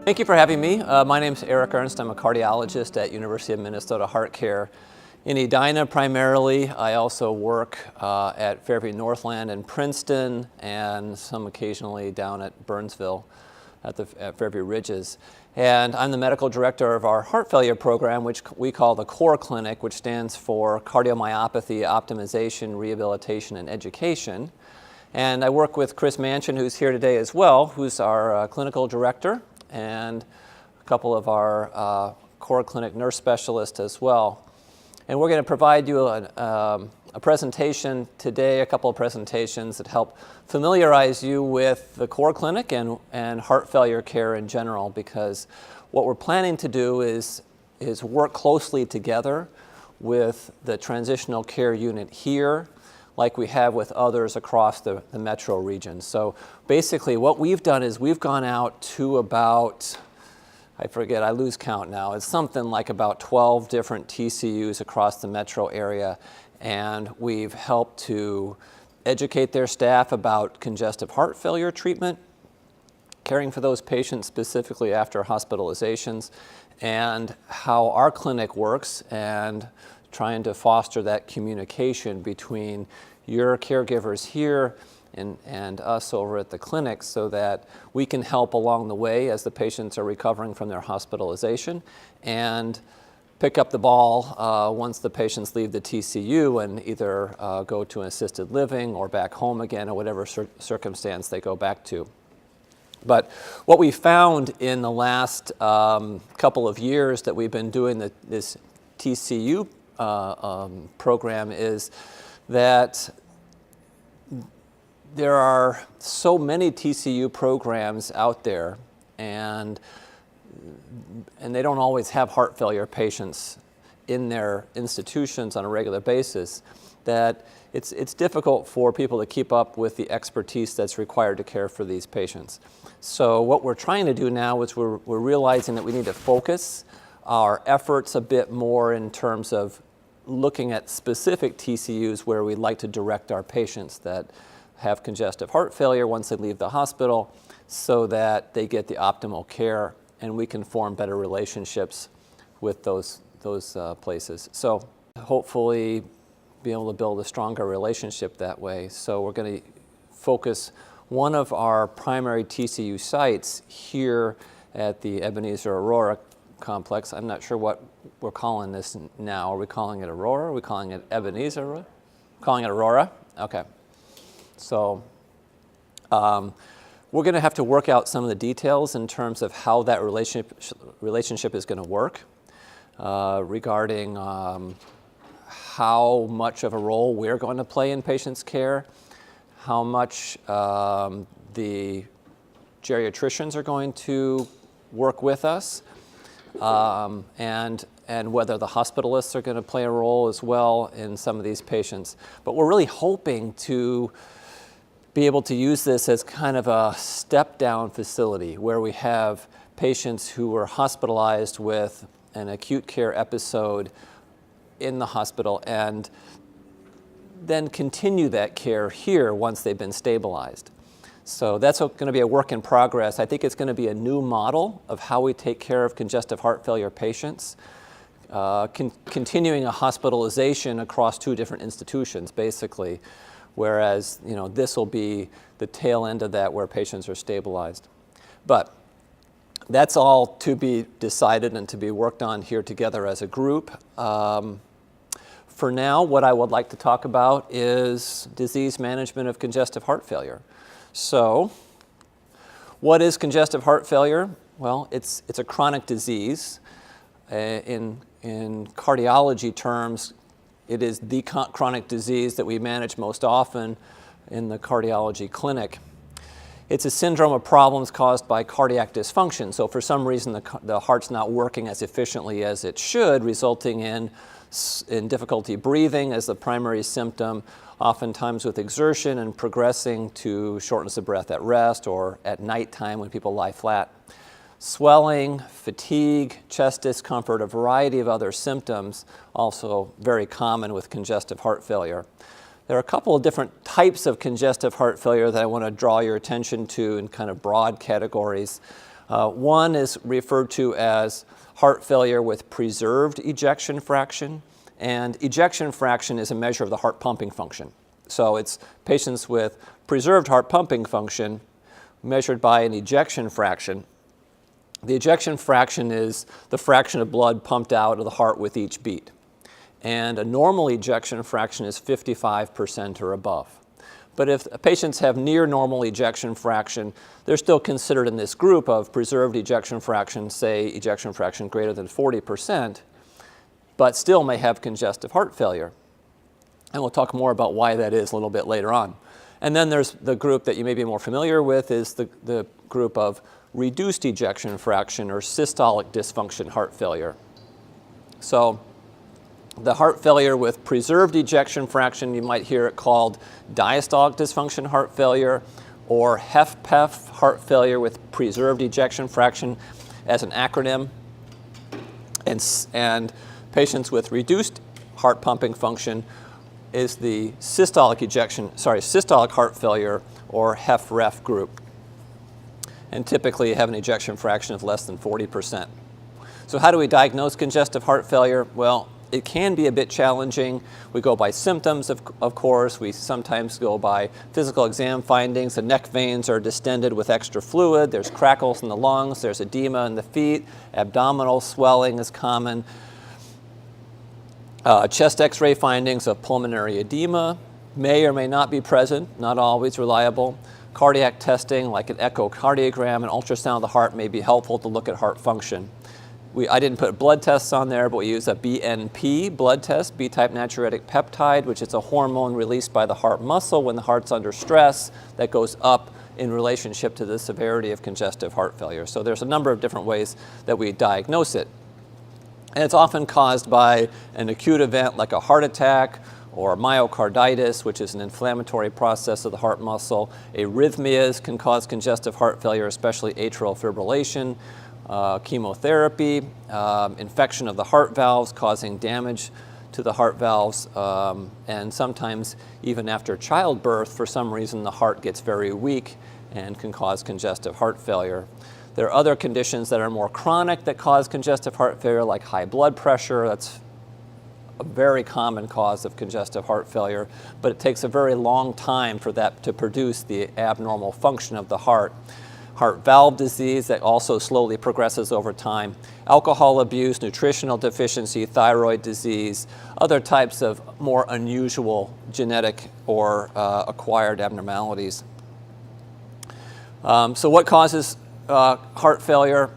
Thank you for having me. My name is Eric Ernst. I'm a cardiologist at University of Minnesota HeartCare in Edina primarily. I also work at Fairview Northland in Princeton and some occasionally down at Burnsville at Fairview Ridges. And I'm the medical director of our heart failure program, which we call the CORE Clinic, which stands for Cardiomyopathy Optimization, Rehabilitation, and Education. And I work with Chris Manchin, who's here today as well, who's our clinical director, and a couple of our core clinic nurse specialists as well. And we're going to provide you a presentation today, a couple of presentations that help familiarize you with the core clinic and heart failure care in general, because what we're planning to do is work closely together with the transitional care unit here, like we have with others across the metro region. So basically what we've done is we've gone out to about, I lose count now, it's something like about 12 different TCUs across the metro area, and we've helped to educate their staff about congestive heart failure treatment, caring for those patients specifically after hospitalizations, and how our clinic works, and trying to foster that communication between your caregivers here and us over at the clinic so that we can help along the way as the patients are recovering from their hospitalization, and pick up the ball once the patients leave the TCU and either go to an assisted living or back home again, or whatever circumstance they go back to. But what we found in the last couple of years that we've been doing this TCU program is that there are so many TCU programs out there, and they don't always have heart failure patients in their institutions on a regular basis, that it's difficult for people to keep up with the expertise that's required to care for these patients. So what we're trying to do now is we're realizing that we need to focus our efforts a bit more in terms of looking at specific TCUs where we'd like to direct our patients that have congestive heart failure once they leave the hospital, so that they get the optimal care and we can form better relationships with those places. So hopefully be able to build a stronger relationship that way. So we're going to focus one of our primary TCU sites here at the Ebenezer Aurora complex. I'm not sure what we're calling this now. Are we calling it Aurora? Are we calling it Ebenezer? Calling it Aurora? Okay. So we're going to have to work out some of the details in terms of how that relationship is going to work regarding how much of a role we're going to play in patients' care, how much the geriatricians are going to work with us, and whether the hospitalists are going to play a role as well in some of these patients. But we're really hoping to be able to use this as kind of a step-down facility where we have patients who are hospitalized with an acute care episode in the hospital and then continue that care here once they've been stabilized. So that's going to be a work in progress. I think it's going to be a new model of how we take care of congestive heart failure patients, continuing a hospitalization across two different institutions, basically, whereas this will be the tail end of that where patients are stabilized. But that's all to be decided and to be worked on here together as a group. For now, what I would like to talk about is disease management of congestive heart failure. So, what is congestive heart failure? Well, it's a chronic disease. In cardiology terms, it is the chronic disease that we manage most often in the cardiology clinic. It's a syndrome of problems caused by cardiac dysfunction. So for some reason, the heart's not working as efficiently as it should, resulting in difficulty breathing as the primary symptom, oftentimes with exertion, and progressing to shortness of breath at rest or at nighttime when people lie flat. Swelling, fatigue, chest discomfort, a variety of other symptoms, also very common with congestive heart failure. There are a couple of different types of congestive heart failure that I want to draw your attention to in kind of broad categories. One is referred to as heart failure with preserved ejection fraction, and ejection fraction is a measure of the heart pumping function. So it's patients with preserved heart pumping function measured by an ejection fraction. The ejection fraction is the fraction of blood pumped out of the heart with each beat. And a normal ejection fraction is 55% or above. But if patients have near normal ejection fraction, they're still considered in this group of preserved ejection fraction, say ejection fraction greater than 40%, but still may have congestive heart failure. And we'll talk more about why that is a little bit later on. And then there's the group that you may be more familiar with is the group of reduced ejection fraction or systolic dysfunction heart failure. So the heart failure with preserved ejection fraction, you might hear it called diastolic dysfunction heart failure or HFpEF heart failure with preserved ejection fraction as an acronym. And patients with reduced heart pumping function is the systolic heart failure or HFrEF group. And typically have an ejection fraction of less than 40%. So how do we diagnose congestive heart failure? Well, it can be a bit challenging. We go by symptoms, of course. We sometimes go by physical exam findings. The neck veins are distended with extra fluid. There's crackles in the lungs. There's edema in the feet. Abdominal swelling is common. Chest x-ray findings of pulmonary edema may or may not be present, not always reliable. Cardiac testing, like an echocardiogram and ultrasound of the heart, may be helpful to look at heart function. I didn't put blood tests on there, but we use a BNP blood test, B-type natriuretic peptide, which is a hormone released by the heart muscle when the heart's under stress that goes up in relationship to the severity of congestive heart failure. So there's a number of different ways that we diagnose it. And it's often caused by an acute event like a heart attack or myocarditis, which is an inflammatory process of the heart muscle. Arrhythmias can cause congestive heart failure, especially atrial fibrillation. Chemotherapy, infection of the heart valves causing damage to the heart valves, and sometimes even after childbirth, for some reason, the heart gets very weak and can cause congestive heart failure. There are other conditions that are more chronic that cause congestive heart failure, like high blood pressure. That's a very common cause of congestive heart failure, but it takes a very long time for that to produce the abnormal function of the heart. Heart valve disease that also slowly progresses over time, alcohol abuse, nutritional deficiency, thyroid disease, other types of more unusual genetic or acquired abnormalities. So what causes heart failure?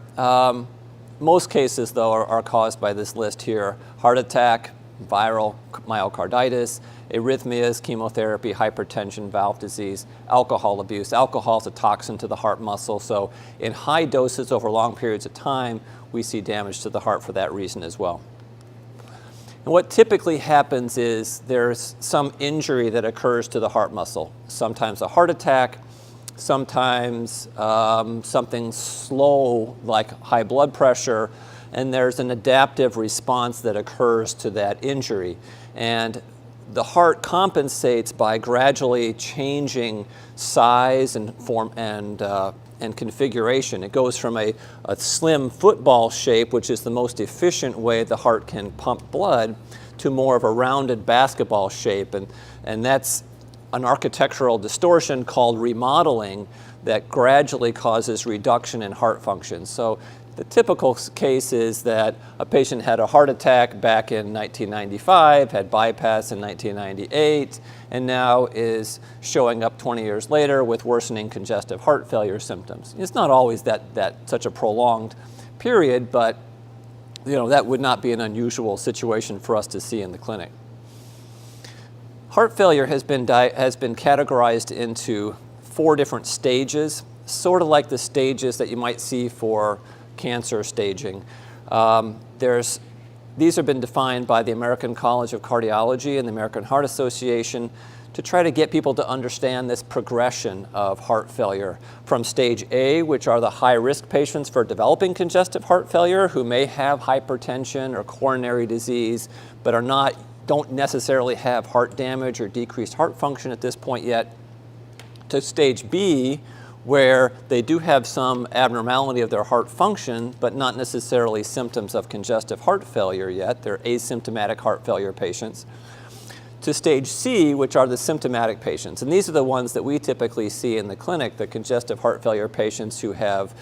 Most cases, though, are caused by this list here: heart attack, viral myocarditis, arrhythmias, chemotherapy, hypertension, valve disease, alcohol abuse. Alcohol is a toxin to the heart muscle, so in high doses over long periods of time, we see damage to the heart for that reason as well. And what typically happens is there's some injury that occurs to the heart muscle, sometimes a heart attack, sometimes something slow like high blood pressure, and there's an adaptive response that occurs to that injury. And the heart compensates by gradually changing size and form and configuration. It goes from a slim football shape, which is the most efficient way the heart can pump blood, to more of a rounded basketball shape. And that's an architectural distortion called remodeling that gradually causes reduction in heart function. So the typical case is that a patient had a heart attack back in 1995, had bypass in 1998, and now is showing up 20 years later with worsening congestive heart failure symptoms. It's not always that such a prolonged period, but that would not be an unusual situation for us to see in the clinic. Heart failure has been categorized into 4 different stages, sort of like the stages that you might see for cancer staging. These have been defined by the American College of Cardiology and the American Heart Association to try to get people to understand this progression of heart failure from stage A, which are the high-risk patients for developing congestive heart failure who may have hypertension or coronary disease, but don't necessarily have heart damage or decreased heart function at this point yet, to stage B, where they do have some abnormality of their heart function, but not necessarily symptoms of congestive heart failure yet. They're asymptomatic heart failure patients. To stage C, which are the symptomatic patients. And these are the ones that we typically see in the clinic, the congestive heart failure patients who have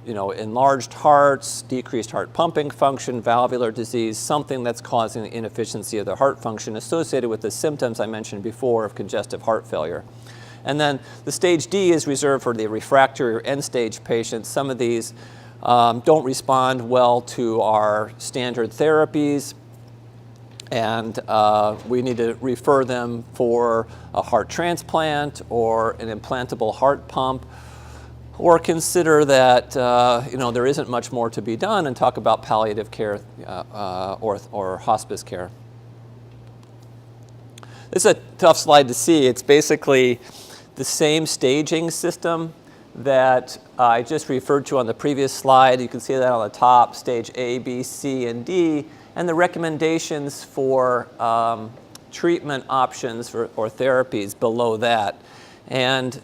enlarged hearts, decreased heart pumping function, valvular disease, something that's causing the inefficiency of their heart function associated with the symptoms I mentioned before of congestive heart failure. And then the stage D is reserved for the refractory or end-stage patients. Some of these don't respond well to our standard therapies, and we need to refer them for a heart transplant or an implantable heart pump, or consider that there isn't much more to be done and talk about palliative care or hospice care. This is a tough slide to see. It's basically the same staging system that I just referred to on the previous slide. You can see that on the top, stage A, B, C, and D, and the recommendations for treatment options or therapies below that. And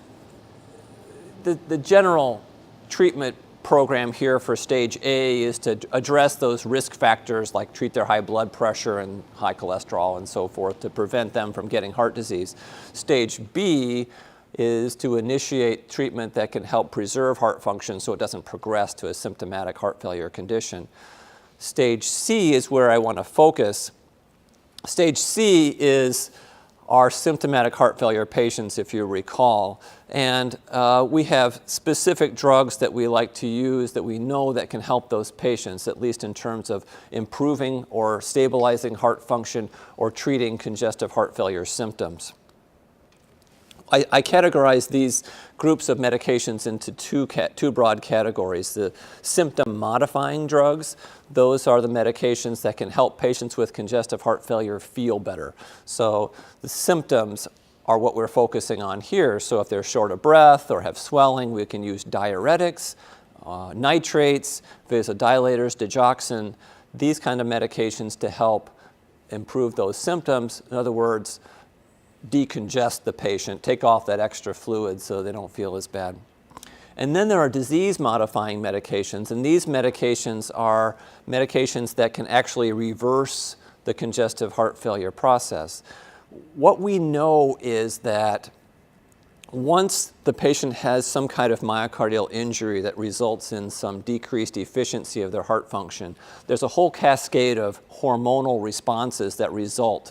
the general treatment program here for stage A is to address those risk factors, like treat their high blood pressure and high cholesterol and so forth, to prevent them from getting heart disease. Stage B is to initiate treatment that can help preserve heart function so it doesn't progress to a symptomatic heart failure condition. Stage C is where I want to focus. Stage C is our symptomatic heart failure patients, if you recall. And we have specific drugs that we like to use that we know that can help those patients, at least in terms of improving or stabilizing heart function or treating congestive heart failure symptoms. I categorize these groups of medications into two broad categories. The symptom-modifying drugs, those are the medications that can help patients with congestive heart failure feel better. So the symptoms are what we're focusing on here. So if they're short of breath or have swelling, we can use diuretics, nitrates, vasodilators, digoxin, these kind of medications to help improve those symptoms. In other words, decongest the patient, take off that extra fluid so they don't feel as bad. And then there are disease-modifying medications, and these medications are medications that can actually reverse the congestive heart failure process. What we know is that once the patient has some kind of myocardial injury that results in some decreased efficiency of their heart function, there's a whole cascade of hormonal responses that result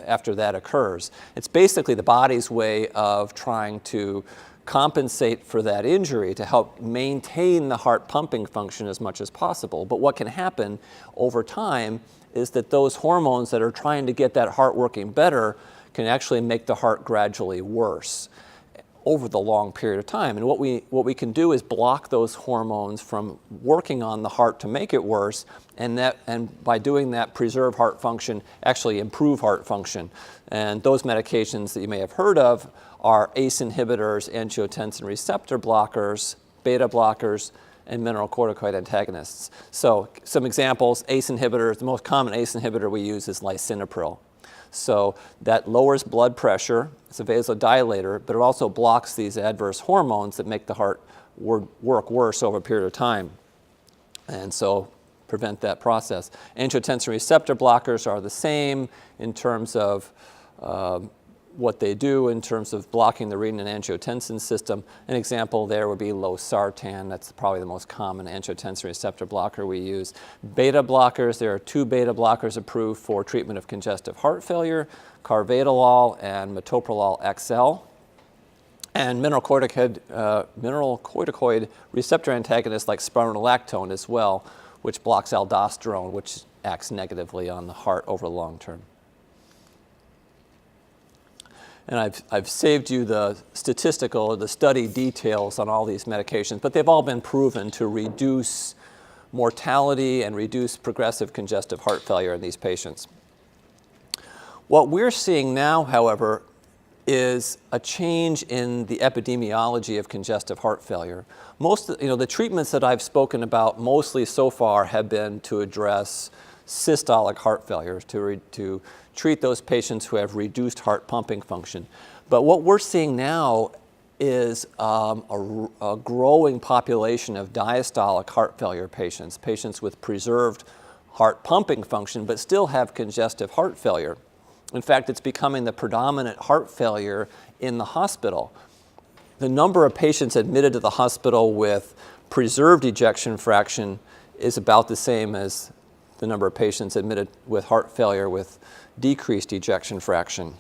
after that occurs. It's basically the body's way of trying to compensate for that injury to help maintain the heart pumping function as much as possible. But what can happen over time is that those hormones that are trying to get that heart working better can actually make the heart gradually worse over the long period of time. And what we can do is block those hormones from working on the heart to make it worse, and by doing that, preserve heart function, actually improve heart function. And those medications that you may have heard of are ACE inhibitors, angiotensin receptor blockers, beta blockers, and mineralocorticoid antagonists. So some examples: ACE inhibitors, the most common ACE inhibitor we use is lisinopril. So that lowers blood pressure, it's a vasodilator, but it also blocks these adverse hormones that make the heart work worse over a period of time, and so prevent that process. Angiotensin receptor blockers are the same in terms of what they do in terms of blocking the renin-angiotensin system. An example there would be losartan. That's probably the most common angiotensin receptor blocker we use. Beta blockers, there are two beta blockers approved for treatment of congestive heart failure, carvedilol and metoprolol XL. And mineralocorticoid receptor antagonists like spironolactone as well, which blocks aldosterone, which acts negatively on the heart over the long term. And I've saved you the study details on all these medications, but they've all been proven to reduce mortality and reduce progressive congestive heart failure in these patients. What we're seeing now, however, is a change in the epidemiology of congestive heart failure. The treatments that I've spoken about mostly so far have been to address systolic heart failure, to treat those patients who have reduced heart pumping function. But what we're seeing now is a growing population of diastolic heart failure patients, patients with preserved heart pumping function, but still have congestive heart failure. In fact, it's becoming the predominant heart failure in the hospital. The number of patients admitted to the hospital with preserved ejection fraction is about the same as the number of patients admitted with heart failure with decreased ejection fraction.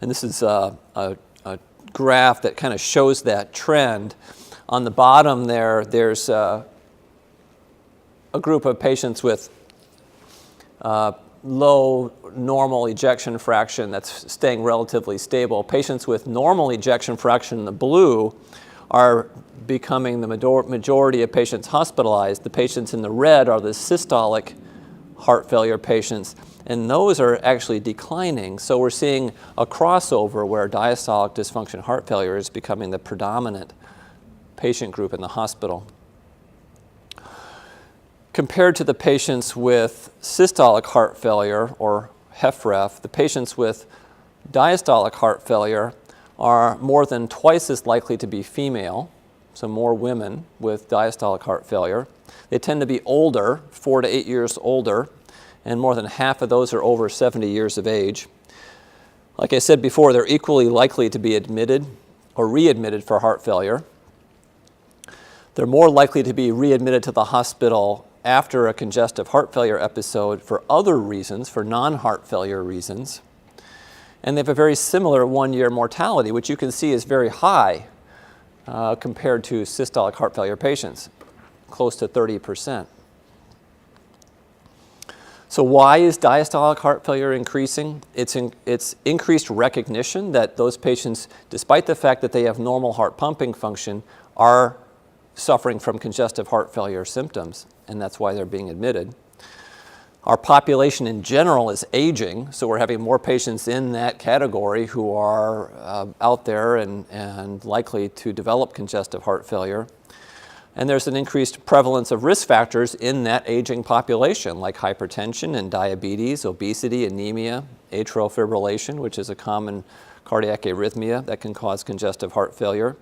And this is a graph that kind of shows that trend. On the bottom there's a group of patients with low normal ejection fraction that's staying relatively stable. Patients with normal ejection fraction in the blue are becoming the majority of patients hospitalized. The patients in the red are the systolic heart failure patients, and those are actually declining. So we're seeing a crossover where diastolic dysfunction heart failure is becoming the predominant patient group in the hospital. Compared to the patients with systolic heart failure, or HFrEF, the patients with diastolic heart failure are more than twice as likely to be female, so more women with diastolic heart failure. They tend to be older, 4 to 8 years older, and more than half of those are over 70 years of age. Like I said before, they're equally likely to be admitted or readmitted for heart failure. They're more likely to be readmitted to the hospital after a congestive heart failure episode for other reasons, for non-heart failure reasons. And they have a very similar one-year mortality, which you can see is very high compared to systolic heart failure patients, close to 30%. So why is diastolic heart failure increasing? It's increased recognition that those patients, despite the fact that they have normal heart pumping function, are suffering from congestive heart failure symptoms, and that's why they're being admitted. Our population in general is aging, so we're having more patients in that category who are out there and likely to develop congestive heart failure. And there's an increased prevalence of risk factors in that aging population, like hypertension and diabetes, obesity, anemia, atrial fibrillation, which is a common cardiac arrhythmia that can cause congestive heart failure.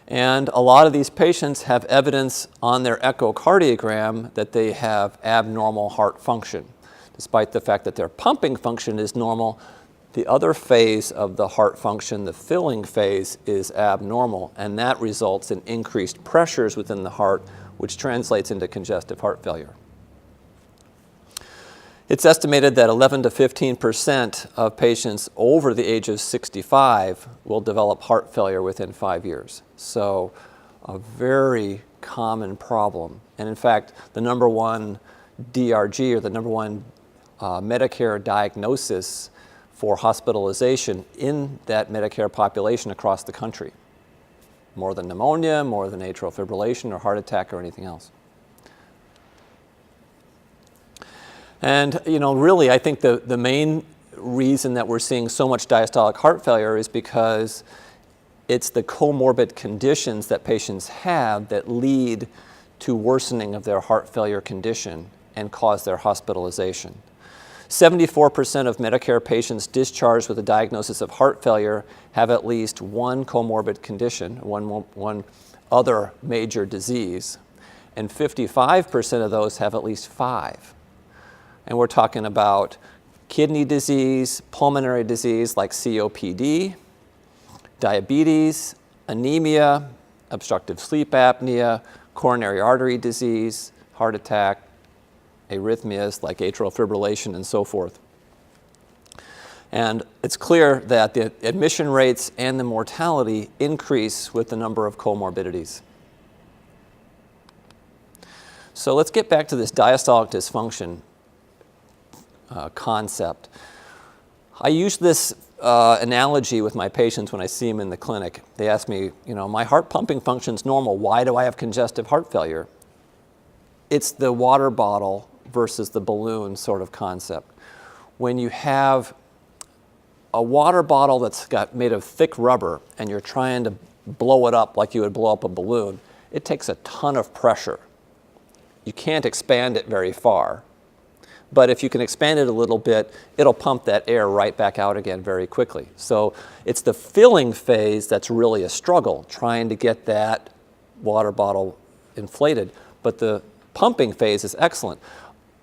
And a lot of these patients have evidence on their echocardiogram that they have abnormal heart function. Despite the fact that their pumping function is normal, the other phase of the heart function, the filling phase, is abnormal, and that results in increased pressures within the heart, which translates into congestive heart failure. It's estimated that 11 to 15% of patients over the age of 65 will develop heart failure within 5 years. So a very common problem. And in fact, the number one DRG, or the number one Medicare diagnosis for hospitalization in that Medicare population across the country. More than pneumonia, more than atrial fibrillation or heart attack or anything else. And really, I think the main reason that we're seeing so much diastolic heart failure is because it's the comorbid conditions that patients have that lead to worsening of their heart failure condition and cause their hospitalization. 74% of Medicare patients discharged with a diagnosis of heart failure have at least one comorbid condition, one other major disease, and 55% of those have at least 5. And we're talking about kidney disease, pulmonary disease like COPD, diabetes, anemia, obstructive sleep apnea, coronary artery disease, heart attack, arrhythmias like atrial fibrillation, and so forth. And it's clear that the admission rates and the mortality increase with the number of comorbidities. So let's get back to this diastolic dysfunction concept. I use this analogy with my patients when I see them in the clinic. They ask me, my heart pumping function's normal. Why do I have congestive heart failure? It's the water bottle versus the balloon sort of concept. When you have a water bottle that's made of thick rubber and you're trying to blow it up like you would blow up a balloon, it takes a ton of pressure. You can't expand it very far. but if you can expand it a little bit, it'll pump that air right back out again very quickly. So it's the filling phase that's really a struggle, trying to get that water bottle inflated, but the pumping phase is excellent.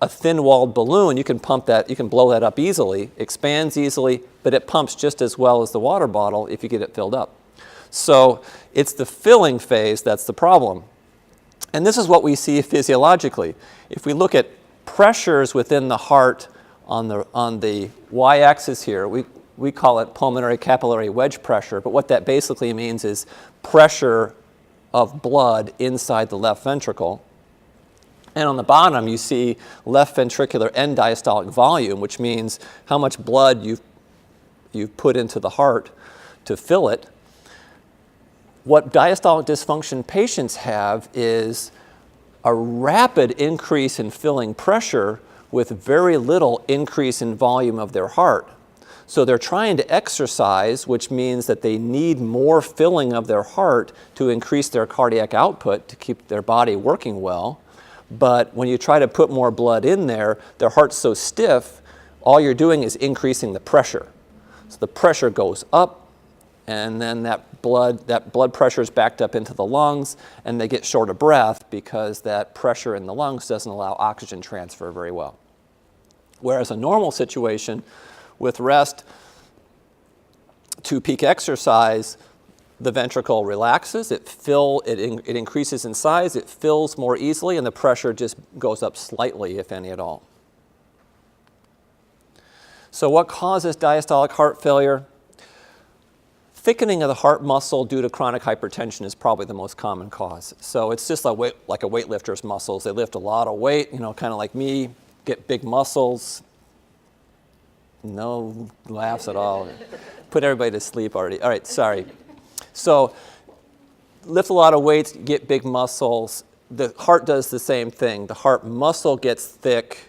A thin-walled balloon, you can pump that, you can blow that up easily, expands easily, but it pumps just as well as the water bottle if you get it filled up. So it's the filling phase that's the problem. And this is what we see physiologically. If we look at pressures within the heart on the y-axis here, we call it pulmonary capillary wedge pressure, but what that basically means is pressure of blood inside the left ventricle. And on the bottom, you see left ventricular end diastolic volume, which means how much blood you've put into the heart to fill it. What diastolic dysfunction patients have is a rapid increase in filling pressure with very little increase in volume of their heart. So they're trying to exercise, which means that they need more filling of their heart to increase their cardiac output to keep their body working well. But when you try to put more blood in there, their heart's so stiff, all you're doing is increasing the pressure. So the pressure goes up, and then that blood pressure is backed up into the lungs, and they get short of breath because that pressure in the lungs doesn't allow oxygen transfer very well. Whereas a normal situation with rest to peak exercise, the ventricle relaxes, it increases in size, it fills more easily, and the pressure just goes up slightly, if any at all. So what causes diastolic heart failure? Thickening of the heart muscle due to chronic hypertension is probably the most common cause. So it's just like a weightlifter's muscles. They lift a lot of weight, kind of like me, get big muscles. No laughs at all. Put everybody to sleep already. All right, sorry. So lift a lot of weights, get big muscles. The heart does the same thing. The heart muscle gets thick,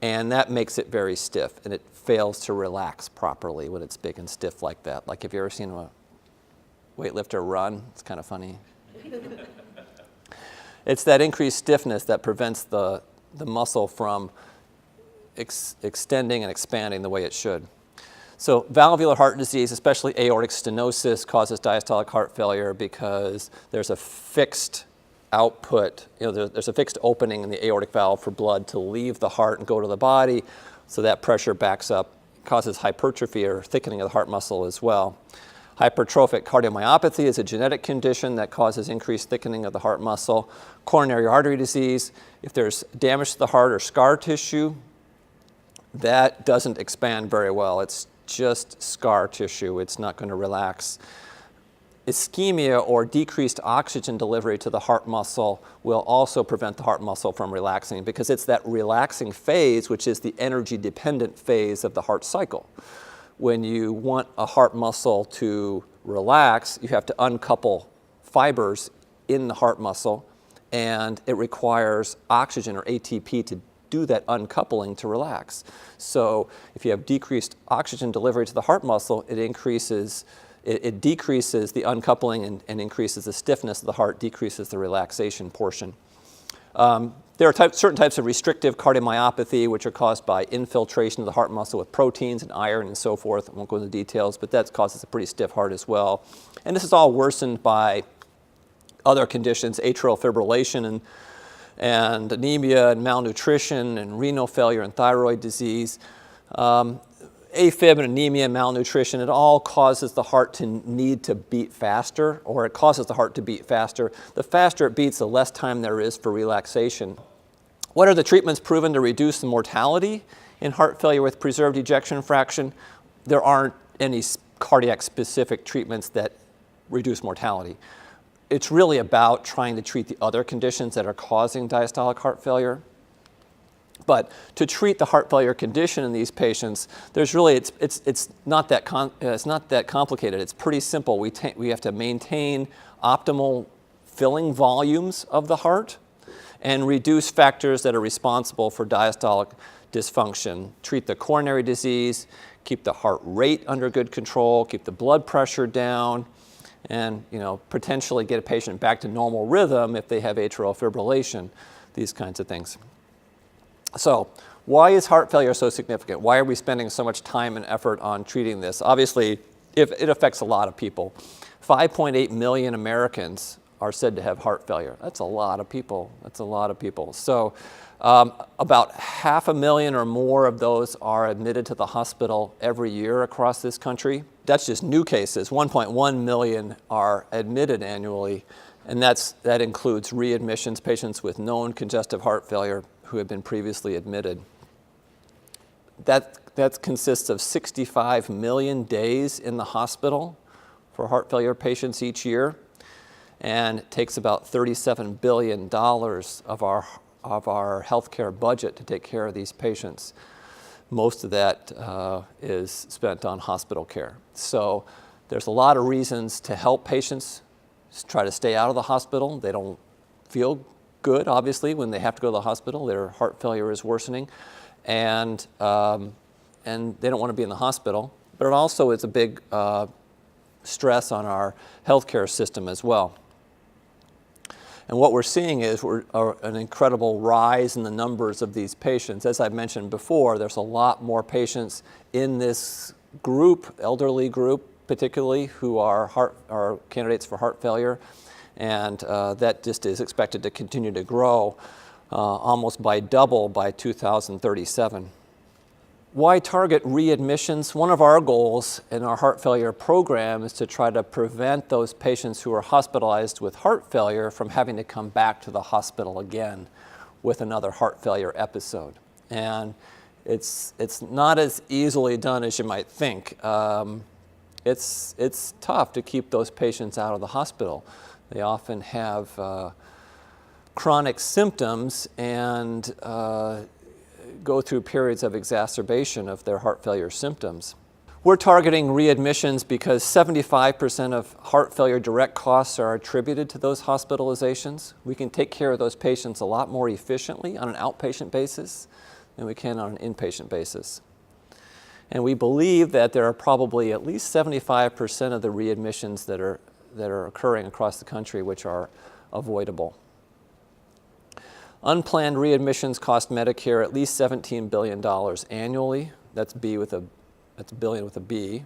and that makes it very stiff, and it fails to relax properly when it's big and stiff like that. Like, have you ever seen a weightlifter run? It's kind of funny. It's that increased stiffness that prevents the muscle from extending and expanding the way it should. So valvular heart disease, especially aortic stenosis, causes diastolic heart failure because there's a fixed output, there's a fixed opening in the aortic valve for blood to leave the heart and go to the body, so that pressure backs up, causes hypertrophy or thickening of the heart muscle as well. Hypertrophic cardiomyopathy is a genetic condition that causes increased thickening of the heart muscle. Coronary artery disease, if there's damage to the heart or scar tissue, that doesn't expand very well. It's just scar tissue. It's not going to relax. Ischemia or decreased oxygen delivery to the heart muscle will also prevent the heart muscle from relaxing because it's that relaxing phase, which is the energy-dependent phase of the heart cycle. When you want a heart muscle to relax, you have to uncouple fibers in the heart muscle, and it requires oxygen or ATP to do that uncoupling to relax. So if you have decreased oxygen delivery to the heart muscle, it decreases the uncoupling and increases the stiffness of the heart, decreases the relaxation portion. There are certain types of restrictive cardiomyopathy which are caused by infiltration of the heart muscle with proteins and iron and so forth. I won't go into details, but that causes a pretty stiff heart as well. And this is all worsened by other conditions, atrial fibrillation and anemia and malnutrition and renal failure and thyroid disease. AFib and anemia and malnutrition, it all causes the heart to need to beat faster, or it causes the heart to beat faster. The faster it beats, the less time there is for relaxation. What are the treatments proven to reduce the mortality in heart failure with preserved ejection fraction? There aren't any cardiac-specific treatments that reduce mortality. It's really about trying to treat the other conditions that are causing diastolic heart failure. But to treat the heart failure condition in these patients, there's really, it's not that complicated. It's pretty simple. We have to maintain optimal filling volumes of the heart and reduce factors that are responsible for diastolic dysfunction. Treat the coronary disease, keep the heart rate under good control, keep the blood pressure down, and potentially get a patient back to normal rhythm if they have atrial fibrillation, these kinds of things. So Why is heart failure so significant? Why are we spending so much time and effort on treating this? Obviously, it affects a lot of people. 5.8 million Americans are said to have heart failure. That's a lot of people. That's a lot of people. So about 500,000 or more of those are admitted to the hospital every year across this country. That's just new cases. 1.1 million are admitted annually, and that includes readmissions, patients with known congestive heart failure who have been previously admitted. That consists of 65 million days in the hospital for heart failure patients each year, and it takes about $37 billion of our healthcare budget to take care of these patients. Most of that is spent on hospital care. So there's a lot of reasons to help patients try to stay out of the hospital. They don't feel good, obviously, when they have to go to the hospital. Their heart failure is worsening, and they don't want to be in the hospital. But it also is a big stress on our healthcare system as well. And what we're seeing is an incredible rise in the numbers of these patients. As I mentioned before, there's a lot more patients in this group, elderly group particularly, who are candidates for heart failure. And that just is expected to continue to grow almost by double by 2037. Why target readmissions? One of our goals in our heart failure program is to try to prevent those patients who are hospitalized with heart failure from having to come back to the hospital again with another heart failure episode. And it's not as easily done as you might think. It's tough to keep those patients out of the hospital. They often have chronic symptoms and go through periods of exacerbation of their heart failure symptoms. We're targeting readmissions because 75% of heart failure direct costs are attributed to those hospitalizations. We can take care of those patients a lot more efficiently on an outpatient basis than we can on an inpatient basis. And we believe that there are probably at least 75% of the readmissions that are occurring across the country which are avoidable. Unplanned readmissions cost Medicare at least $17 billion annually. That's billion with a B.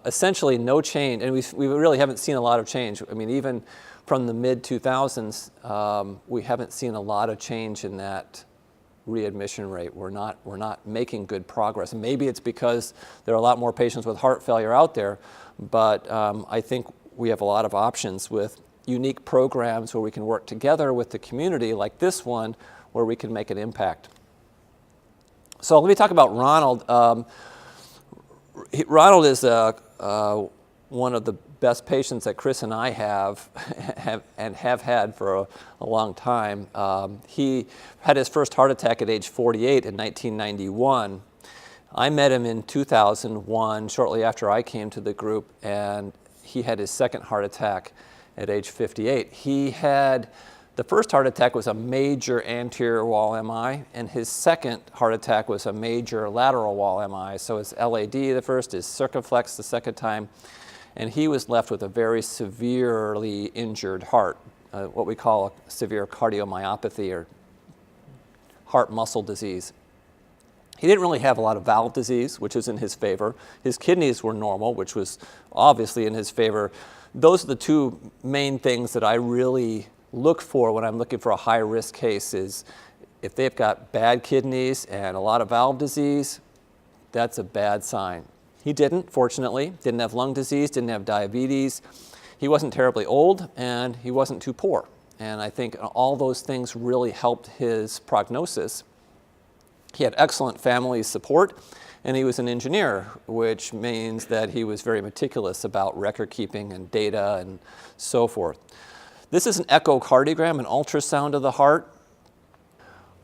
Essentially no change, and we really haven't seen a lot of change. I mean, even from the mid-2000s, we haven't seen a lot of change in that readmission rate. We're not making good progress. And maybe it's because there are a lot more patients with heart failure out there, but I think we have a lot of options with unique programs where we can work together with the community, like this one, where we can make an impact. So let me talk about Ronald. Ronald is one of the best patients that Chris and I have had for a long time. He had his first heart attack at age 48 in 1991. I met him in 2001, shortly after I came to the group, and he had his second heart attack at age 58. The first heart attack was a major anterior wall MI, and his second heart attack was a major lateral wall MI. So his LAD the first, his circumflex the second time, and he was left with a very severely injured heart, what we call a severe cardiomyopathy or heart muscle disease. He didn't really have a lot of valve disease, which was in his favor. His kidneys were normal, which was obviously in his favor. Those are the two main things that I really look for when I'm looking for a high-risk case. Is if they've got bad kidneys and a lot of valve disease, that's a bad sign. He didn't, fortunately. Didn't have lung disease, didn't have diabetes. He wasn't terribly old, and he wasn't too poor. And I think all those things really helped his prognosis. He had excellent family support, and he was an engineer, which means that he was very meticulous about record keeping and data and so forth. This is an echocardiogram, an ultrasound of the heart.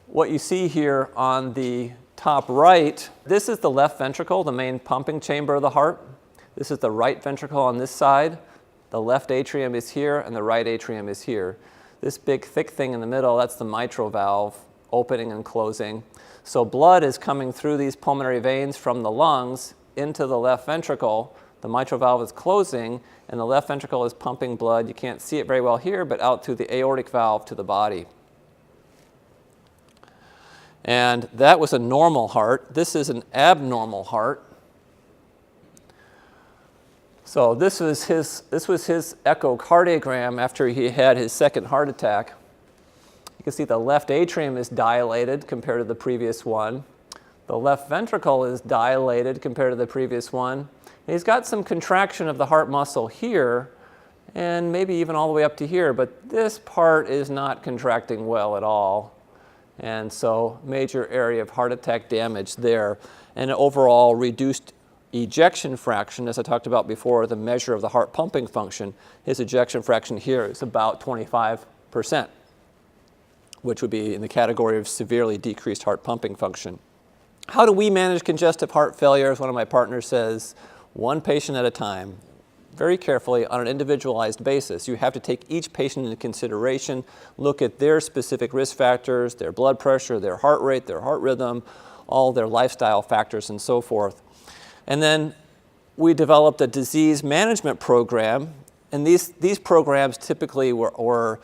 What you see here on the top right, this is the left ventricle, the main pumping chamber of the heart. This is the right ventricle on this side. The left atrium is here, and the right atrium is here. This big thick thing in the middle, that's the mitral valve, opening and closing. So blood is coming through these pulmonary veins from the lungs into the left ventricle. The mitral valve is closing, and the left ventricle is pumping blood. You can't see it very well here, but out through the aortic valve to the body. And that was a normal heart. This is an abnormal heart. So this was his echocardiogram after he had his second heart attack. You can see the left atrium is dilated compared to the previous one. The left ventricle is dilated compared to the previous one. And he's got some contraction of the heart muscle here, and maybe even all the way up to here, but this part is not contracting well at all. And so major area of heart attack damage there, and overall reduced ejection fraction, as I talked about before, the measure of the heart pumping function. His ejection fraction here is about 25%, which would be in the category of severely decreased heart pumping function. How do we manage congestive heart failure? As one of my partners says, one patient at a time, very carefully on an individualized basis. You have to take each patient into consideration, look at their specific risk factors, their blood pressure, their heart rate, their heart rhythm, all their lifestyle factors and so forth. And then we developed a disease management program, and these programs typically were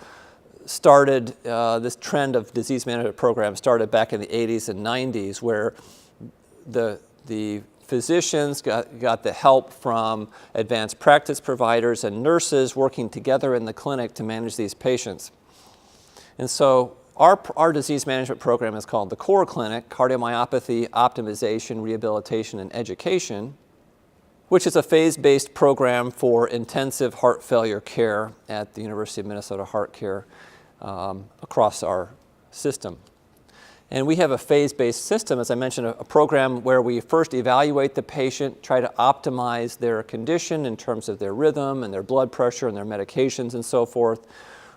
started, this trend of disease management programs started back in the 80s and 90s, where the physicians got the help from advanced practice providers and nurses working together in the clinic to manage these patients. And so our disease management program is called the CORE Clinic, Cardiomyopathy, Optimization, Rehabilitation, and Education, which is a phase-based program for intensive heart failure care at the University of Minnesota HeartCare across our system. And we have a phase-based system, as I mentioned, a program where we first evaluate the patient, try to optimize their condition in terms of their rhythm and their blood pressure and their medications and so forth.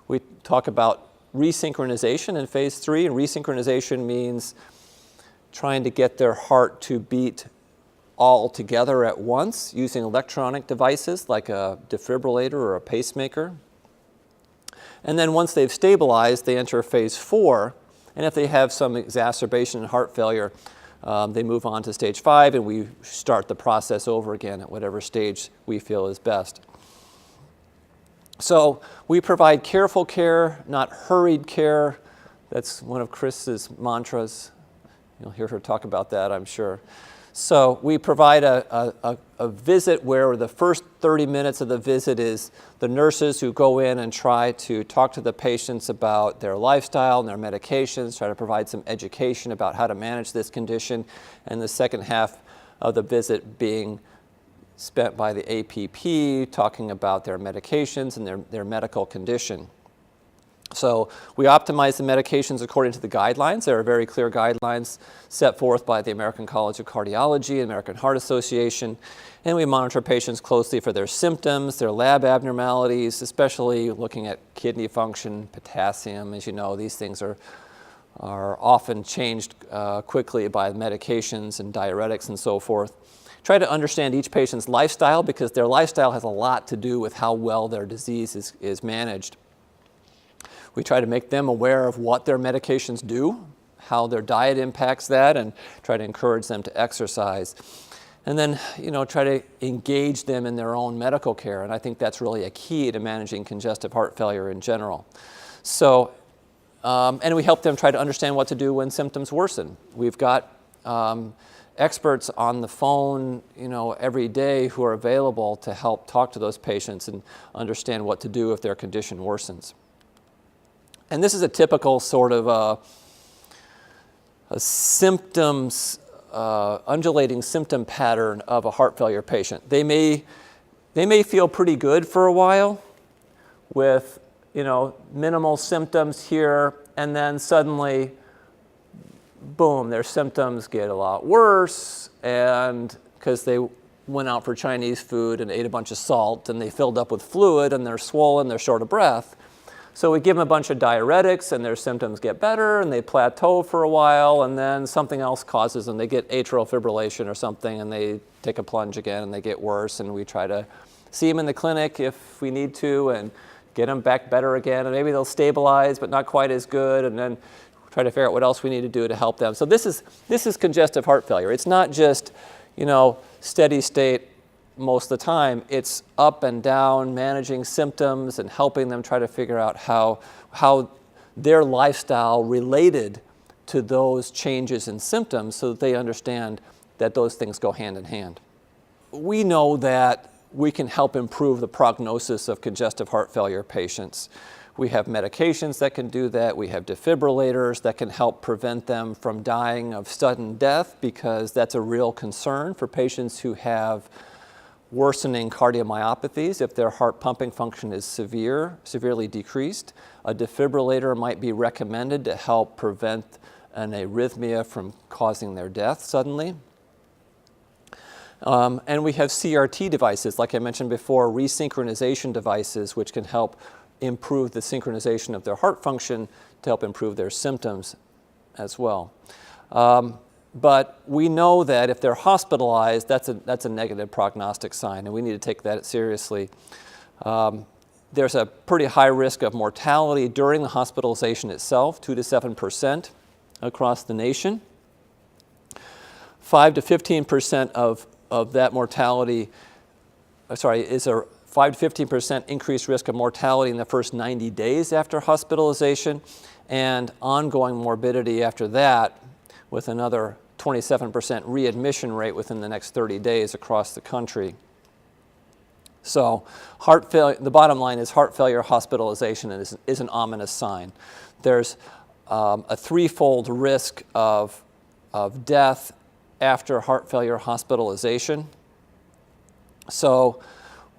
We talk about resynchronization in phase 3, and resynchronization means trying to get their heart to beat all together at once using electronic devices like a defibrillator or a pacemaker. And then once they've stabilized, they enter phase 4, and if they have some exacerbation in heart failure, they move on to stage 5, and we start the process over again at whatever stage we feel is best. So we provide careful care, not hurried care. That's one of Chris's mantras. You'll hear her talk about that, I'm sure. So we provide a visit where the first 30 minutes of the visit is the nurses who go in and try to talk to the patients about their lifestyle and their medications, try to provide some education about how to manage this condition, and the second half of the visit being spent by the APP talking about their medications and their medical condition. So we optimize the medications according to the guidelines. There are very clear guidelines set forth by the American College of Cardiology, American Heart Association, and we monitor patients closely for their symptoms, their lab abnormalities, especially looking at kidney function, potassium. As you know, these things are often changed quickly by medications and diuretics and so forth. Try to understand each patient's lifestyle, because their lifestyle has a lot to do with how well their disease is managed. We try to make them aware of what their medications do, how their diet impacts that, and try to encourage them to exercise. And then, try to engage them in their own medical care, and I think that's really a key to managing congestive heart failure in general. So, and we help them try to understand what to do when symptoms worsen. We've got experts on the phone, every day who are available to help talk to those patients and understand what to do if their condition worsens. And this is a typical sort of a symptoms, undulating symptom pattern of a heart failure patient. They may feel pretty good for a while with, minimal symptoms here, and then suddenly, boom, their symptoms get a lot worse, and because they went out for Chinese food and ate a bunch of salt, and they filled up with fluid, and they're swollen, they're short of breath. So we give them a bunch of diuretics, and their symptoms get better, and they plateau for a while, and then something else causes them. They get atrial fibrillation or something, and they take a plunge again, and they get worse, and we try to see them in the clinic if we need to, and get them back better again, and maybe they'll stabilize, but not quite as good, and then try to figure out what else we need to do to help them. So this is congestive heart failure. It's not just, steady state most of the time. It's up and down, managing symptoms and helping them try to figure out how their lifestyle related to those changes in symptoms so that they understand that those things go hand in hand. We know that we can help improve the prognosis of congestive heart failure patients. We have medications that can do that. We have defibrillators that can help prevent them from dying of sudden death, because that's a real concern for patients who have worsening cardiomyopathies. If their heart pumping function is severely decreased, a defibrillator might be recommended to help prevent an arrhythmia from causing their death suddenly. And we have CRT devices, like I mentioned before, resynchronization devices, which can help improve the synchronization of their heart function to help improve their symptoms as well. But we know that if they're hospitalized, that's a negative prognostic sign, and we need to take that seriously. There's a pretty high risk of mortality during the hospitalization itself, 2 to 7% across the nation. 5 to 15% of that mortality, is a 5 to 15% increased risk of mortality in the first 90 days after hospitalization, and ongoing morbidity after that, with another 27% readmission rate within the next 30 days across the country. So heart failure, the bottom line is heart failure hospitalization is an ominous sign. There's a threefold risk of death after heart failure hospitalization. So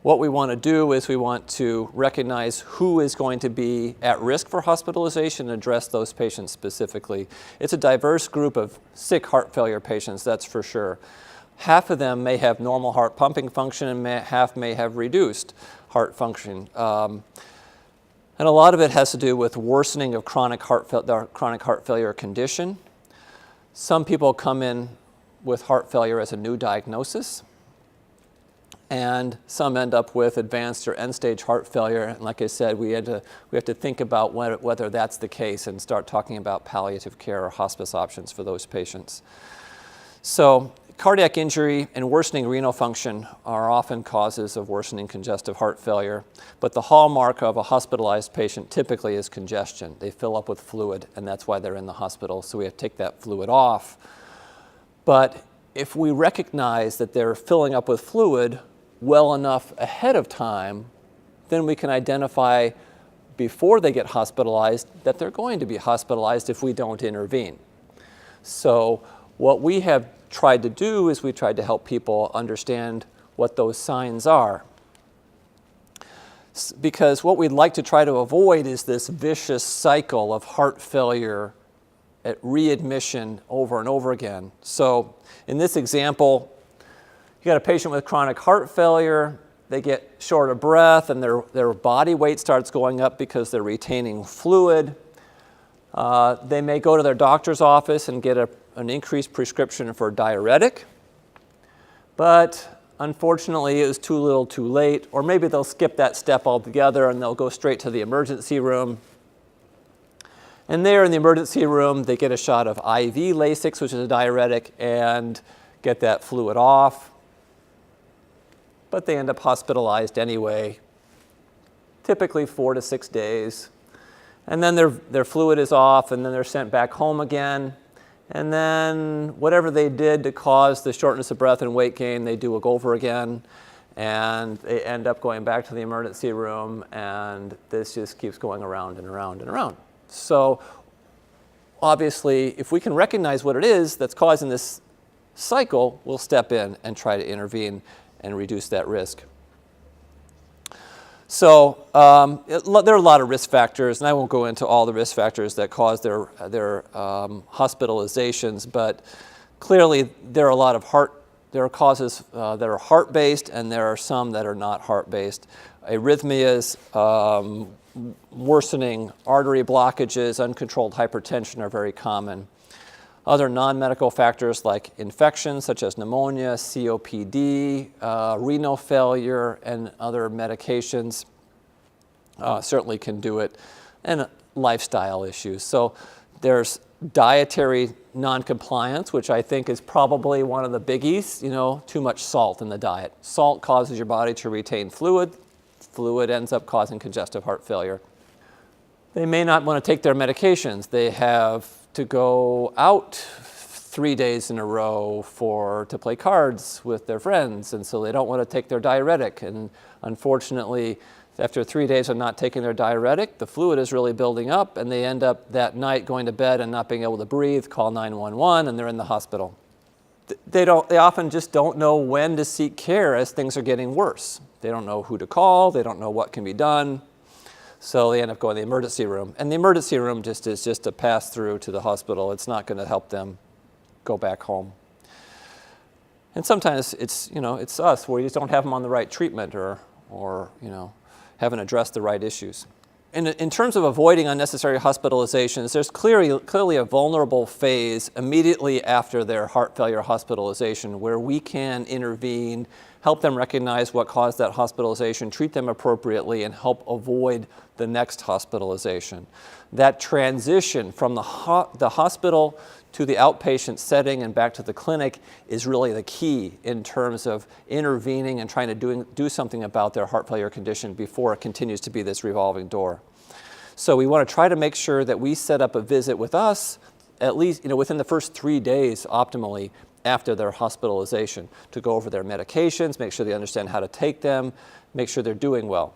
what we want to do is we want to recognize who is going to be at risk for hospitalization and address those patients specifically. It's a diverse group of sick heart failure patients, that's for sure. Half of them may have normal heart pumping function, and half may have reduced heart function. And a lot of it has to do with worsening of chronic heart failure condition. Some people come in with heart failure as a new diagnosis, and some end up with advanced or end-stage heart failure. And like I said, we have to think about whether that's the case and start talking about palliative care or hospice options for those patients. So cardiac injury and worsening renal function are often causes of worsening congestive heart failure, but the hallmark of a hospitalized patient typically is congestion. They fill up with fluid, and that's why they're in the hospital, so we have to take that fluid off. But if we recognize that they're filling up with fluid well enough ahead of time, then we can identify before they get hospitalized that they're going to be hospitalized if we don't intervene. So what we have tried to do is we tried to help people understand what those signs are. Because what we'd like to try to avoid is this vicious cycle of heart failure at readmission over and over again. So in this example, you got a patient with chronic heart failure. They get short of breath, and their body weight starts going up because they're retaining fluid. They may go to their doctor's office and get an increased prescription for a diuretic, but unfortunately it was too little too late, or maybe they'll skip that step altogether and they'll go straight to the emergency room. And there in the emergency room, they get a shot of IV Lasix, which is a diuretic, and get that fluid off. But they end up hospitalized anyway, typically 4 to 6 days. And then their fluid is off, and then they're sent back home again. And then whatever they did to cause the shortness of breath and weight gain, they do it over again. And they end up going back to the emergency room, and this just keeps going around and around and around. So obviously, if we can recognize what it is that's causing this cycle, we'll step in and try to intervene and reduce that risk. So there are a lot of risk factors, and I won't go into all the risk factors that cause their hospitalizations, but clearly there are a lot of causes that are heart-based, and there are some that are not heart-based. Arrhythmias, worsening artery blockages, uncontrolled hypertension are very common. Other non-medical factors like infections such as pneumonia, COPD, renal failure, and other medications certainly can do it, and lifestyle issues. So there's dietary non-compliance, which I think is probably one of the biggies, too much salt in the diet. Salt causes your body to retain fluid. Fluid ends up causing congestive heart failure. They may not want to take their medications. They have to go out 3 days in a row to play cards with their friends, and so they don't want to take their diuretic. And unfortunately, after 3 days of not taking their diuretic, the fluid is really building up, and they end up that night going to bed and not being able to breathe, call 911, and they're in the hospital. They often just don't know when to seek care as things are getting worse. They don't know who to call, they don't know what can be done, so they end up going to the emergency room. And the emergency room is just a pass-through to the hospital. It's not going to help them go back home. And sometimes it's us where we just don't have them on the right treatment or haven't addressed the right issues. In terms of avoiding unnecessary hospitalizations, there's clearly a vulnerable phase immediately after their heart failure hospitalization where we can intervene, help them recognize what caused that hospitalization, treat them appropriately, and help avoid the next hospitalization. That transition from the hospital to the outpatient setting and back to the clinic is really the key in terms of intervening and trying to do something about their heart failure condition before it continues to be this revolving door. So we want to try to make sure that we set up a visit with us at least within the first 3 days optimally after their hospitalization to go over their medications, make sure they understand how to take them, make sure they're doing well.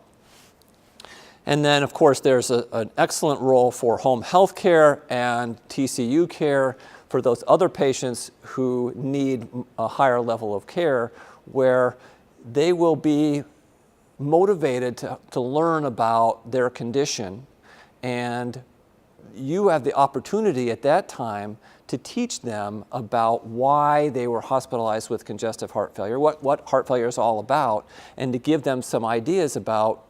And then, of course, there's an excellent role for home health care and TCU care for those other patients who need a higher level of care, where they will be motivated to learn about their condition. And you have the opportunity at that time to teach them about why they were hospitalized with congestive heart failure, what heart failure is all about, and to give them some ideas about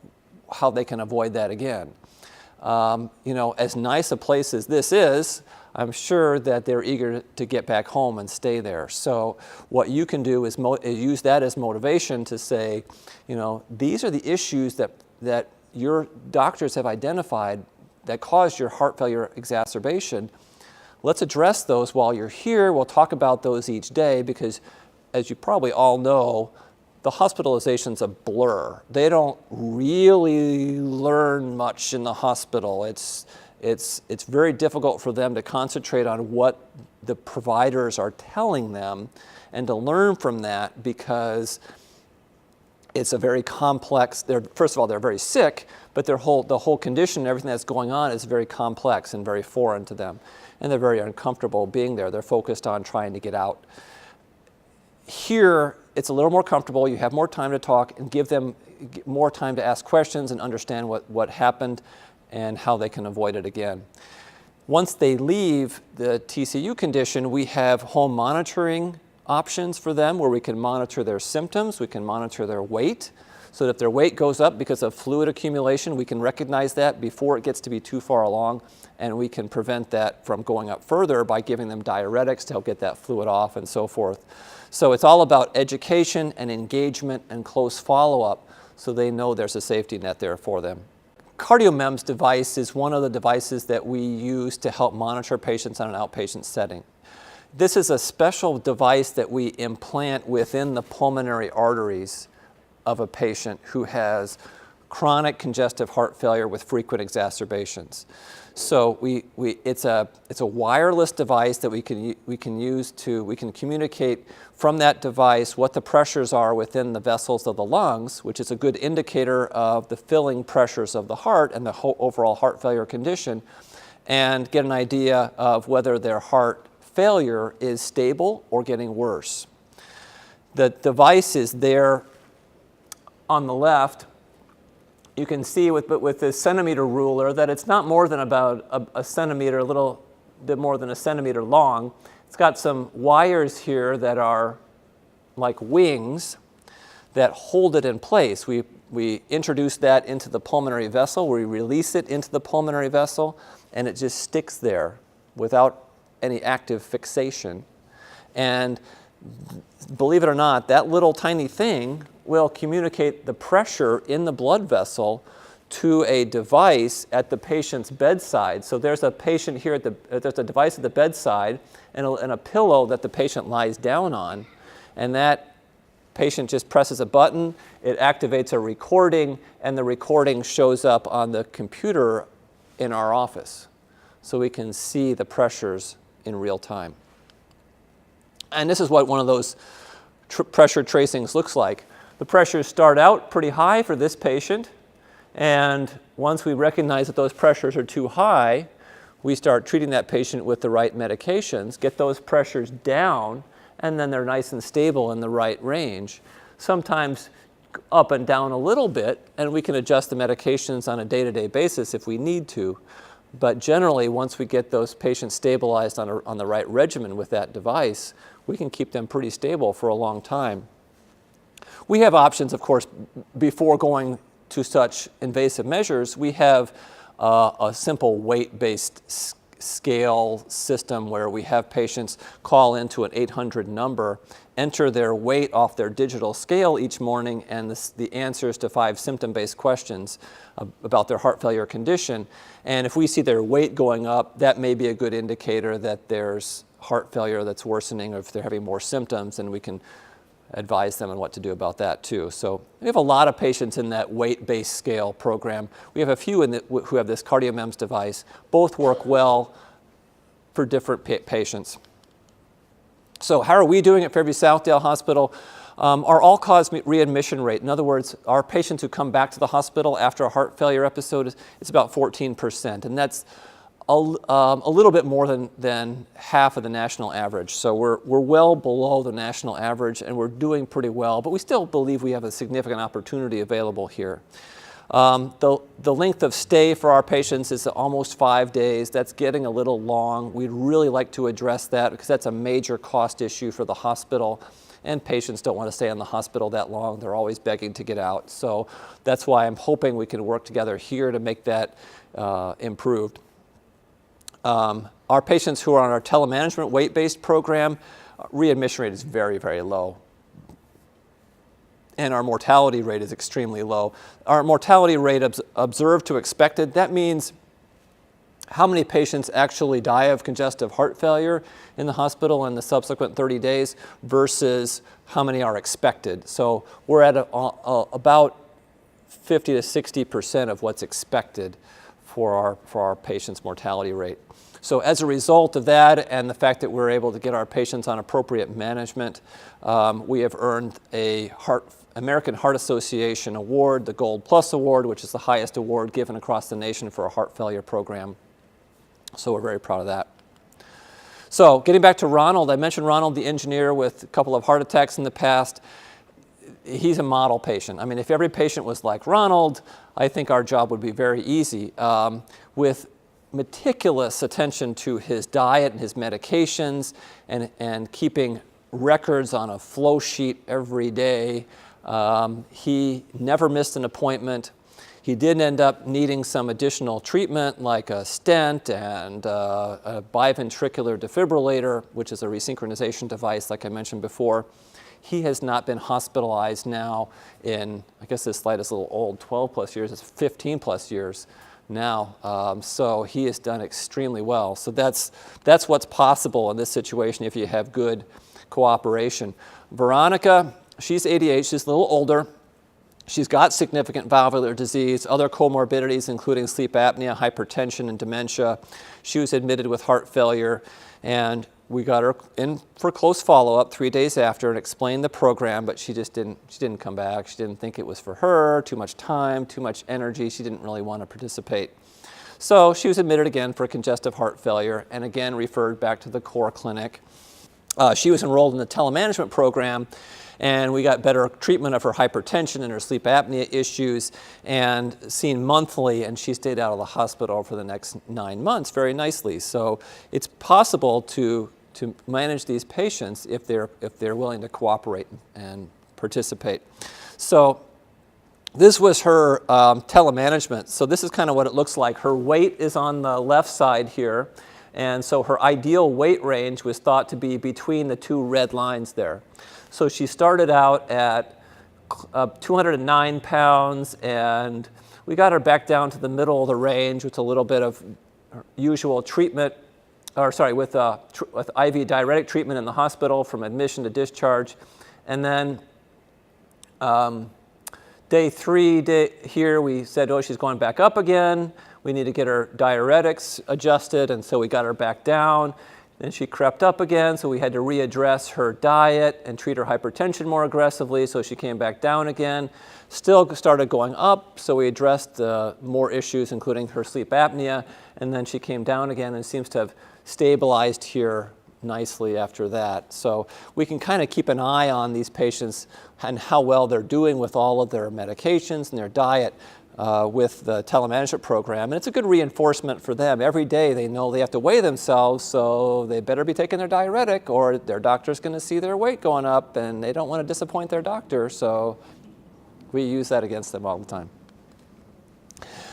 how they can avoid that again. As nice a place as this is, I'm sure that they're eager to get back home and stay there. So what you can do is use that as motivation to say, these are the issues that your doctors have identified that caused your heart failure exacerbation. Let's address those while you're here. We'll talk about those each day because, as you probably all know, the hospitalization's a blur. They don't really learn much in the hospital. It's very difficult for them to concentrate on what the providers are telling them and to learn from that because it's a very complex, first of all, they're very sick, but the whole condition and everything that's going on is very complex and very foreign to them. And they're very uncomfortable being there. They're focused on trying to get out. Here, it's a little more comfortable. You have more time to talk and give them more time to ask questions and understand what happened and how they can avoid it again. Once they leave the TCU condition, we have home monitoring options for them where we can monitor their symptoms, we can monitor their weight, so that if their weight goes up because of fluid accumulation, we can recognize that before it gets to be too far along, and we can prevent that from going up further by giving them diuretics to help get that fluid off and so forth. So it's all about education and engagement and close follow-up so they know there's a safety net there for them. CardioMEMS device is one of the devices that we use to help monitor patients on an outpatient setting. This is a special device that we implant within the pulmonary arteries of a patient who has chronic congestive heart failure with frequent exacerbations. So it's a wireless device that we can communicate from that device what the pressures are within the vessels of the lungs, which is a good indicator of the filling pressures of the heart and the whole overall heart failure condition, and get an idea of whether their heart failure is stable or getting worse. The device is there on the left. You can see with the centimeter ruler that it's not more than about a centimeter, a little bit more than a centimeter long. It's got some wires here that are like wings that hold it in place. We introduce that into the pulmonary vessel, we release it into the pulmonary vessel, and it just sticks there without any active fixation. And believe it or not, that little tiny thing will communicate the pressure in the blood vessel to a device at the patient's bedside. So there's a patient here, there's a device at the bedside and a pillow that the patient lies down on. And that patient just presses a button, it activates a recording, and the recording shows up on the computer in our office. so we can see the pressures in real time. And this is what one of those pressure tracings looks like. The pressures start out pretty high for this patient, and once we recognize that those pressures are too high, we start treating that patient with the right medications, get those pressures down, and then they're nice and stable in the right range. Sometimes up and down a little bit, and we can adjust the medications on a day-to-day basis if we need to. But generally, once we get those patients stabilized on the right regimen with that device, we can keep them pretty stable for a long time. We have options, of course, before going to such invasive measures. We have a simple weight-based scale system where we have patients call into an 800 number, enter their weight off their digital scale each morning, and the answers to 5 symptom-based questions about their heart failure condition. And if we see their weight going up, that may be a good indicator that there's heart failure that's worsening, or if they're having more symptoms, and we can advise them on what to do about that too. So we have a lot of patients in that weight-based scale program. We have a few who have this CardioMEMS device. Both work well for different patients. So how are we doing at Fairview Southdale Hospital? Our all-cause readmission rate, in other words, our patients who come back to the hospital after a heart failure episode, it's about 14%, and that's a little bit more than half of the national average. So we're well below the national average, and we're doing pretty well, but we still believe we have a significant opportunity available here. The length of stay for our patients is almost 5 days. That's getting a little long. We'd really like to address that because that's a major cost issue for the hospital, and patients don't want to stay in the hospital that long. They're always begging to get out. So that's why I'm hoping we can work together here to make that improved. Our patients who are on our telemanagement weight-based program, readmission rate is very, very low. And our mortality rate is extremely low. Our mortality rate observed to expected, that means how many patients actually die of congestive heart failure in the hospital in the subsequent 30 days versus how many are expected. So we're at about 50 to 60% of what's expected for our patients' mortality rate. So as a result of that and the fact that we're able to get our patients on appropriate management, we have earned a American Heart Association award, the Gold Plus Award, which is the highest award given across the nation for a heart failure program. So we're very proud of that. So getting back to Ronald, I mentioned Ronald, the engineer with a couple of heart attacks in the past. He's a model patient. I mean, if every patient was like Ronald, I think our job would be very easy. With meticulous attention to his diet and his medications and keeping records on a flow sheet every day. He never missed an appointment. He did end up needing some additional treatment like a stent and a biventricular defibrillator, which is a resynchronization device like I mentioned before. He has not been hospitalized now in, I guess this slide is a little old, 12 plus years, it's 15 plus years now. So he has done extremely well. So that's what's possible in this situation if you have good cooperation. Veronica, she's 88, she's a little older. She's got significant valvular disease, other comorbidities including sleep apnea, hypertension, and dementia. She was admitted with heart failure, and we got her in for close follow-up 3 days after and explained the program, but she didn't come back. She didn't think it was for her, too much time, too much energy. She didn't really want to participate. So she was admitted again for congestive heart failure and again referred back to the core clinic. She was enrolled in the telemanagement program, and we got better treatment of her hypertension and her sleep apnea issues and seen monthly, and she stayed out of the hospital for the next 9 months very nicely. So it's possible to manage these patients if they're willing to cooperate and participate. So this was her telemanagement. So this is kind of what it looks like. Her weight is on the left side here, and so her ideal weight range was thought to be between the two red lines there. So she started out at 209 pounds, and we got her back down to the middle of the range with a little bit of usual treatment, with IV diuretic treatment in the hospital from admission to discharge. And then day 3 here, we said, oh, she's going back up again. We need to get her diuretics adjusted, and so we got her back down. Then she crept up again, so we had to readdress her diet and treat her hypertension more aggressively, so she came back down again. Still started going up, so we addressed more issues, including her sleep apnea, and then she came down again and seems to have stabilized here nicely after that. So we can kind of keep an eye on these patients and how well they're doing with all of their medications and their diet with the telemanagement program. And it's a good reinforcement for them. Every day they know they have to weigh themselves, so they better be taking their diuretic or their doctor's going to see their weight going up, and they don't want to disappoint their doctor, so we use that against them all the time.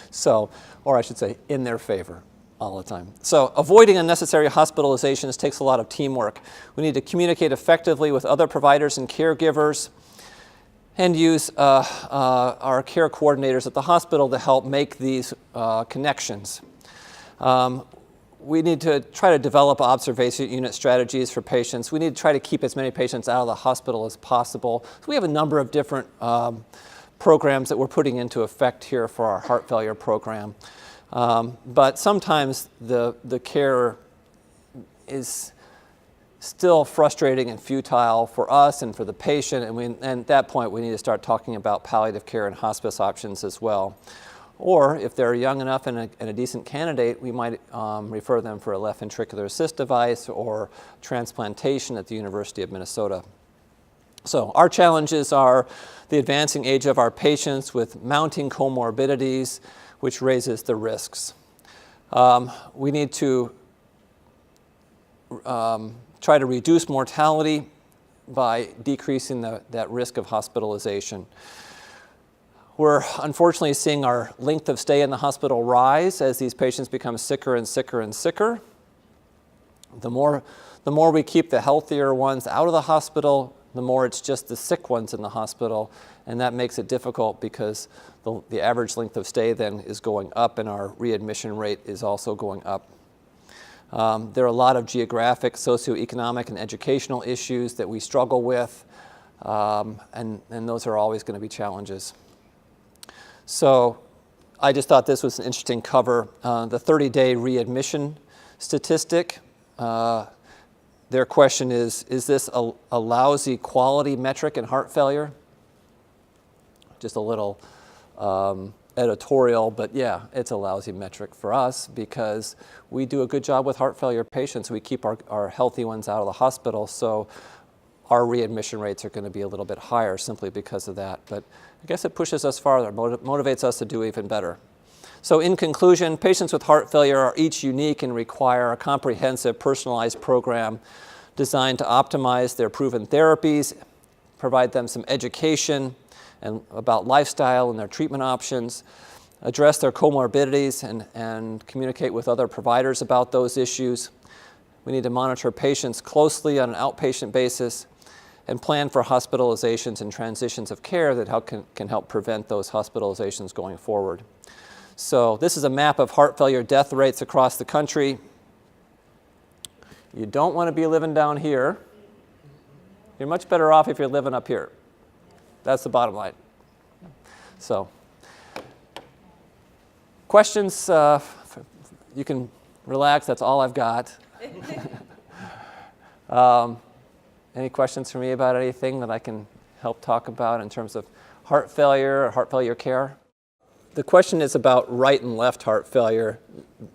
So, or I should say, in their favor all the time. So avoiding unnecessary hospitalizations takes a lot of teamwork. We need to communicate effectively with other providers and caregivers and use our care coordinators at the hospital to help make these connections. We need to try to develop observation unit strategies for patients. We need to try to keep as many patients out of the hospital as possible. So we have a number of different programs that we're putting into effect here for our heart failure program. But sometimes the care is still frustrating and futile for us and for the patient, and at that point we need to start talking about palliative care and hospice options as well. Or if they're young enough and a decent candidate, we might refer them for a left ventricular assist device or transplantation at the University of Minnesota. So our challenges are the advancing age of our patients with mounting comorbidities, which raises the risks. We need to try to reduce mortality by decreasing that risk of hospitalization. We're unfortunately seeing our length of stay in the hospital rise as these patients become sicker and sicker and sicker. The more we keep the healthier ones out of the hospital, the more it's just the sick ones in the hospital, and that makes it difficult because the average length of stay then is going up and our readmission rate is also going up. There are a lot of geographic, socioeconomic, and educational issues that we struggle with, and those are always going to be challenges. So I just thought this was an interesting cover. The 30-day readmission statistic. Their question is this a lousy quality metric in heart failure? Just a little editorial, but yeah, it's a lousy metric for us because we do a good job with heart failure patients. We keep our healthy ones out of the hospital, so our readmission rates are going to be a little bit higher simply because of that. But I guess it pushes us farther, motivates us to do even better. So in conclusion, patients with heart failure are each unique and require a comprehensive, personalized program designed to optimize their proven therapies, provide them some education and about lifestyle and their treatment options, address their comorbidities and communicate with other providers about those issues. We need to monitor patients closely on an outpatient basis and plan for hospitalizations and transitions of care that can help prevent those hospitalizations going forward. So this is a map of heart failure death rates across the country. You don't want to be living down here. You're much better off if you're living up here. That's the bottom line. So, questions? You can relax. That's all I've got. Any questions for me about anything that I can help talk about in terms of heart failure or heart failure care? The question is about right and left heart failure.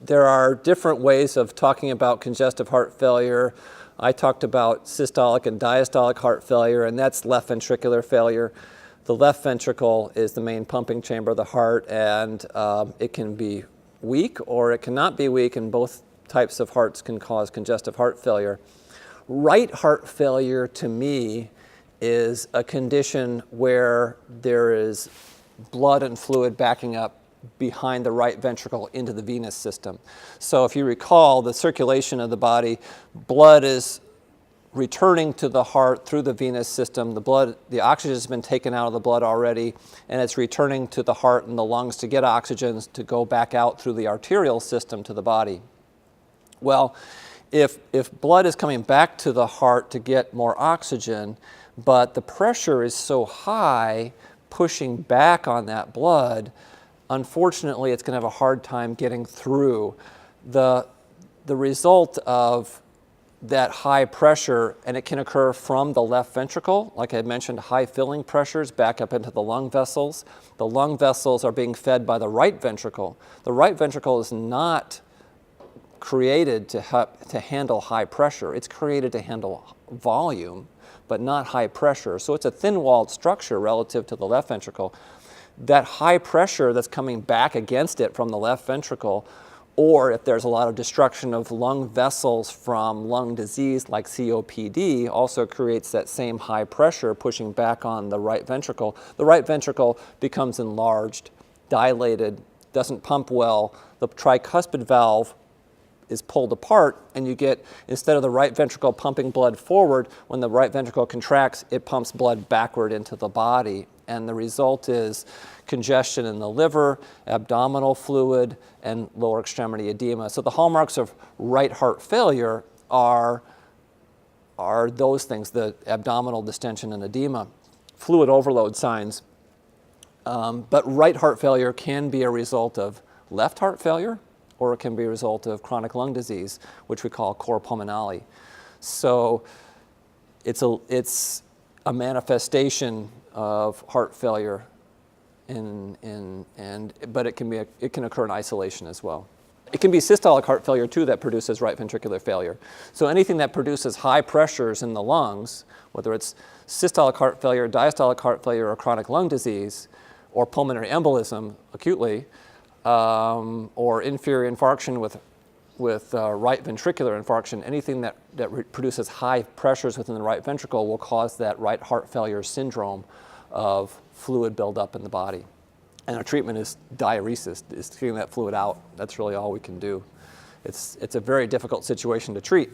There are different ways of talking about congestive heart failure. I talked about systolic and diastolic heart failure, and that's left ventricular failure. The left ventricle is the main pumping chamber of the heart, and it can be weak or it cannot be weak, and both types of hearts can cause congestive heart failure. Right heart failure, to me, is a condition where there is blood and fluid backing up behind the right ventricle into the venous system. So if you recall, the circulation of the body, blood is returning to the heart through the venous system. The oxygen has been taken out of the blood already, and it's returning to the heart and the lungs to get oxygen to go back out through the arterial system to the body. Well, if blood is coming back to the heart to get more oxygen, but the pressure is so high pushing back on that blood, unfortunately, it's going to have a hard time getting through. The result of that high pressure, and it can occur from the left ventricle, like I mentioned, high filling pressures back up into the lung vessels. The lung vessels are being fed by the right ventricle. The right ventricle is not created to handle high pressure. It's created to handle volume, but not high pressure. So it's a thin-walled structure relative to the left ventricle. That high pressure that's coming back against it from the left ventricle, or if there's a lot of destruction of lung vessels from lung disease like COPD, also creates that same high pressure pushing back on the right ventricle. The right ventricle becomes enlarged, dilated, doesn't pump well. The tricuspid valve is pulled apart, and you get, instead of the right ventricle pumping blood forward, when the right ventricle contracts, it pumps blood backward into the body. And the result is congestion in the liver, abdominal fluid, and lower extremity edema. So the hallmarks of right heart failure are those things, the abdominal distension and edema, fluid overload signs. But right heart failure can be a result of left heart failure, or it can be a result of chronic lung disease, which we call cor pulmonale. So it's a manifestation of heart failure, but it can occur in isolation as well. It can be systolic heart failure too that produces right ventricular failure. So anything that produces high pressures in the lungs, whether it's systolic heart failure, diastolic heart failure, or chronic lung disease, or pulmonary embolism acutely, or inferior infarction with right ventricular infarction, anything that produces high pressures within the right ventricle will cause that right heart failure syndrome of fluid buildup in the body. And our treatment is diuresis, is getting that fluid out. That's really all we can do. It's a very difficult situation to treat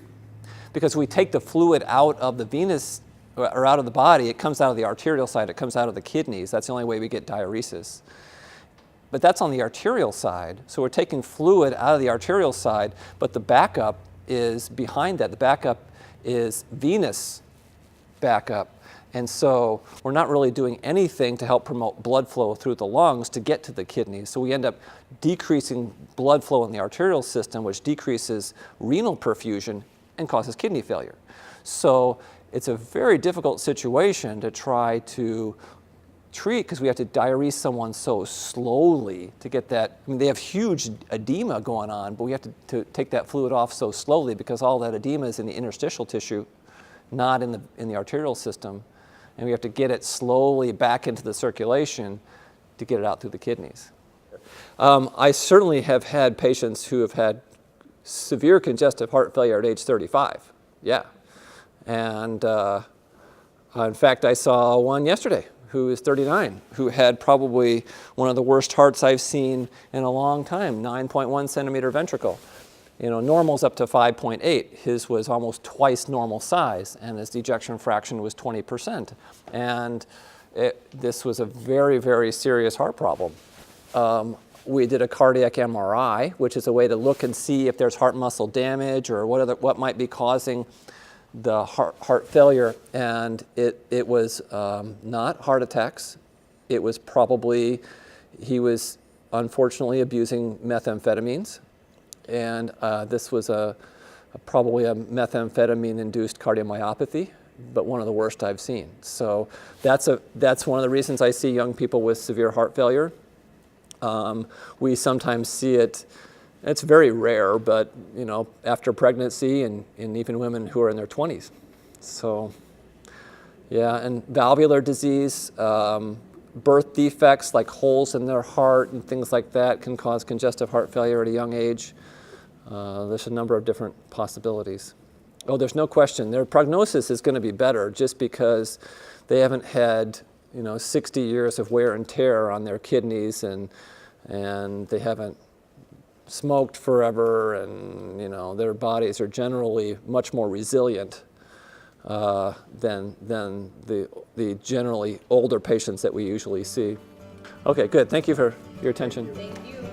because we take the fluid out of the venous, or out of the body, it comes out of the arterial side, it comes out of the kidneys. That's the only way we get diuresis. But that's on the arterial side. So we're taking fluid out of the arterial side, but the backup is behind that. The backup is venous backup. And so we're not really doing anything to help promote blood flow through the lungs to get to the kidneys. So we end up decreasing blood flow in the arterial system, which decreases renal perfusion and causes kidney failure. So it's a very difficult situation to try to treat because we have to diurese someone so slowly to get that. I mean, they have huge edema going on, but we have to take that fluid off so slowly because all that edema is in the interstitial tissue, not in the arterial system. And we have to get it slowly back into the circulation to get it out through the kidneys. I certainly have had patients who have had severe congestive heart failure at age 35. Yeah. And in fact, I saw one yesterday who is 39, who had probably one of the worst hearts I've seen in a long time, 9.1 centimeter ventricle. You know, normal's up to 5.8. His was almost twice normal size, and his ejection fraction was 20%. And this was a very, very serious heart problem. We did a cardiac MRI, which is a way to look and see if there's heart muscle damage or what might be causing the heart failure. And it was not heart attacks. It was probably, he was unfortunately abusing methamphetamines. And this was probably a methamphetamine-induced cardiomyopathy, but one of the worst I've seen. So that's one of the reasons I see young people with severe heart failure. We sometimes see it, it's very rare, but you know, after pregnancy and even women who are in their 20s. So yeah, and valvular disease, birth defects like holes in their heart and things like that can cause congestive heart failure at a young age. There's a number of different possibilities. Oh, there's no question. Their prognosis is going to be better just because they haven't had, 60 years of wear and tear on their kidneys, and they haven't smoked forever, and their bodies are generally much more resilient than the generally older patients that we usually see. Okay, good. Thank you for your attention. Thank you.